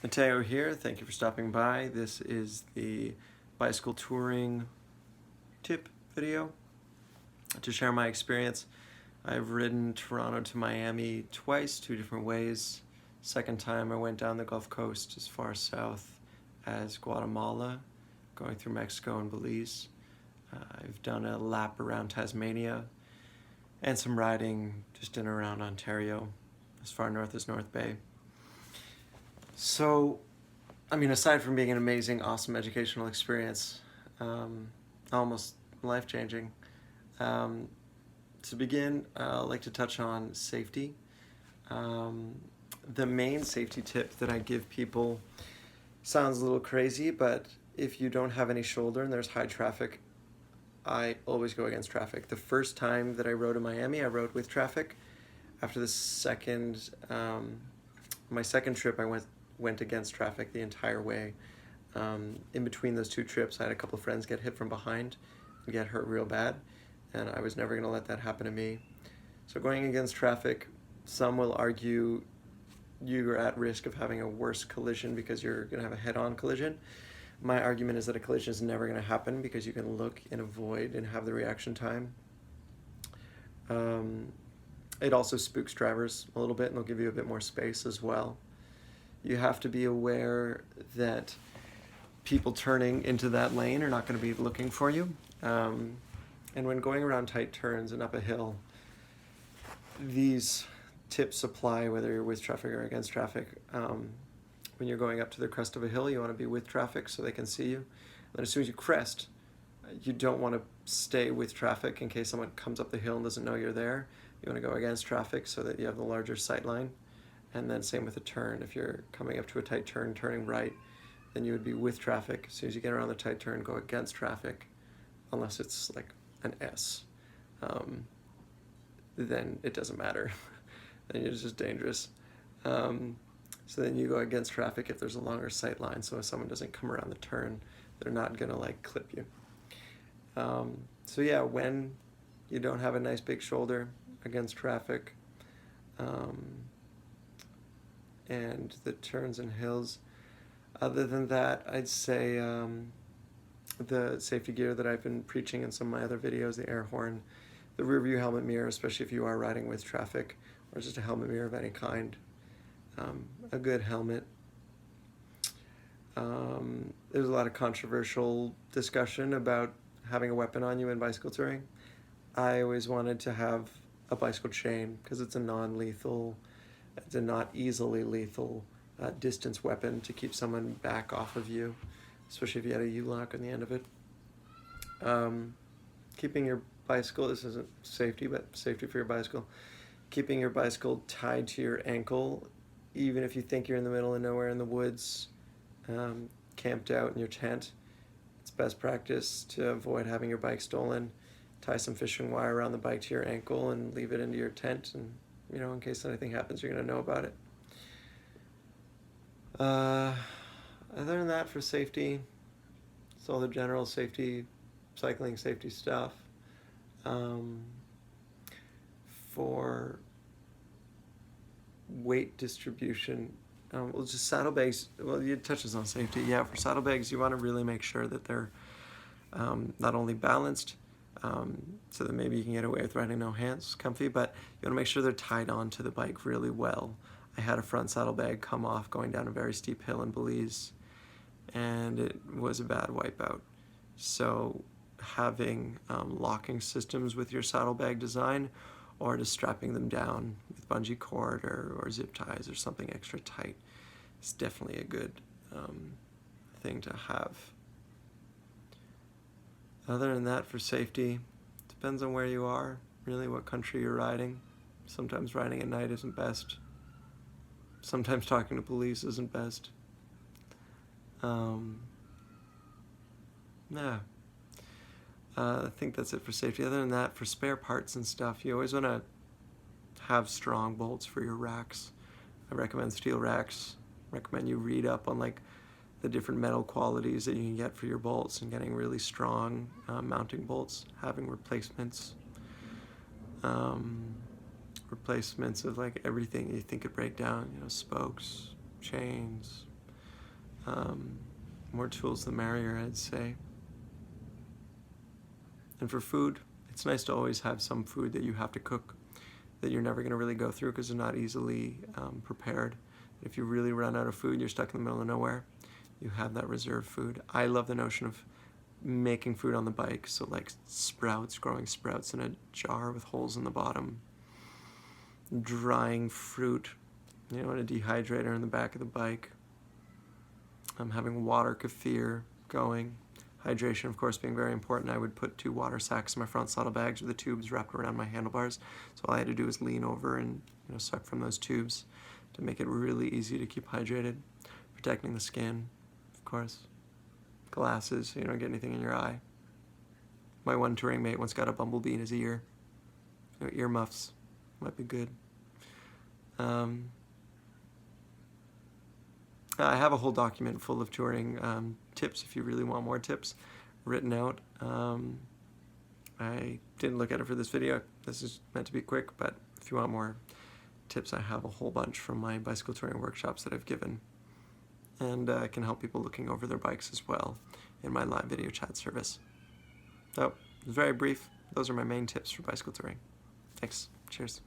Mateo here. Thank you for stopping by. This is the bicycle touring tip video to share my experience. I've ridden Toronto to Miami twice, two different ways. Second time I went down the Gulf Coast as far south as Guatemala, going through Mexico and Belize. I've done a lap around Tasmania and some riding just in and around Ontario, as far north as North Bay. So, aside from being an amazing, awesome educational experience, almost life-changing, to begin, I'd like to touch on safety. The main safety tip that I give people sounds a little crazy, but if you don't have any shoulder and there's high traffic, I always go against traffic. The first time that I rode in Miami, I rode with traffic. After the second, my second trip, I went against traffic the entire way. In between those two trips, I had a couple of friends get hit from behind and get hurt real bad, and I was never going to let that happen to me. So going against traffic, some will argue you're at risk of having a worse collision because you're going to have a head-on collision. My argument is that a collision is never going to happen because you can look and avoid and have the reaction time. It also spooks drivers a little bit, and they'll give you a bit more space as well. You have to be aware that people turning into that lane are not going to be looking for you. And when going around tight turns and up a hill, these tips apply whether you're with traffic or against traffic. When you're going up to the crest of a hill, you want to be with traffic so they can see you. Then as soon as you crest, you don't want to stay with traffic in case someone comes up the hill and doesn't know you're there. You want to go against traffic so that you have the larger sight line. And then same with a turn. If you're coming up to a tight turn, turning right, then you would be with traffic. As soon as you get around the tight turn, go against traffic, unless it's like an S. Then it doesn't matter. Then it's just dangerous. So then you go against traffic if there's a longer sight line, so if someone doesn't come around the turn, they're not gonna clip you. So yeah, when you don't have a nice big shoulder against traffic, and the turns and hills, other than that, I'd say the safety gear that I've been preaching in some of my other videos, the air horn, the rear view helmet mirror, especially if you are riding with traffic, or just a helmet mirror of any kind. A good helmet. There's a lot of controversial discussion about having a weapon on you in bicycle touring. I always wanted to have a bicycle chain because it's a non-lethal, it's a not easily lethal distance weapon to keep someone back off of you, especially if you had a U-lock on the end of it. Keeping your bicycle, this isn't safety, but safety for your bicycle. Keeping your bicycle tied to your ankle, even if you think you're in the middle of nowhere in the woods, camped out in your tent, it's best practice to avoid having your bike stolen. Tie some fishing wire around the bike to your ankle and leave it into your tent, and in case anything happens, you're going to know about it. Other than that, for safety, it's all the general safety, cycling safety stuff. For weight distribution, just saddlebags, it touches on safety. Yeah, for saddlebags, you want to really make sure that they're not only balanced, so that maybe you can get away with riding no hands, comfy, but you want to make sure they're tied onto the bike really well. I had a front saddlebag come off going down a very steep hill in Belize, and it was a bad wipeout. So having locking systems with your saddlebag design, or just strapping them down with bungee cord or zip ties or something extra tight, is definitely a good thing to have. Other than that, for safety, depends on where you are, really what country you're riding. Sometimes riding at night isn't best. Sometimes talking to police isn't best. Yeah. I think that's it for safety. Other than that, for spare parts and stuff, you always want to have strong bolts for your racks. I recommend steel racks. I recommend you read up on the different metal qualities that you can get for your bolts, and getting really strong mounting bolts, having replacements. Replacements of everything you think could break down, spokes, chains, More tools the merrier, I'd say. And for food, it's nice to always have some food that you have to cook that you're never going to really go through because they're not easily prepared. If you really run out of food, you're stuck in the middle of nowhere, you have that reserved food. I love the notion of making food on the bike, so like sprouts, growing sprouts in a jar with holes in the bottom, drying fruit, in a dehydrator in the back of the bike. I'm having water kefir going. Hydration, of course, being very important. I would put 2 water sacks in my front saddlebags with the tubes wrapped around my handlebars. So all I had to do was lean over and suck from those tubes to make it really easy to keep hydrated. Protecting the skin, of course. Glasses, so you don't get anything in your eye. My one touring mate once got a bumblebee in his ear. Earmuffs might be good. I have a whole document full of touring tips if you really want more tips written out. I didn't look at it for this video. This is meant to be quick, but if you want more tips, I have a whole bunch from my bicycle touring workshops that I've given. And I can help people looking over their bikes as well in my live video chat service. So, it was very brief. Those are my main tips for bicycle touring. Thanks. Cheers.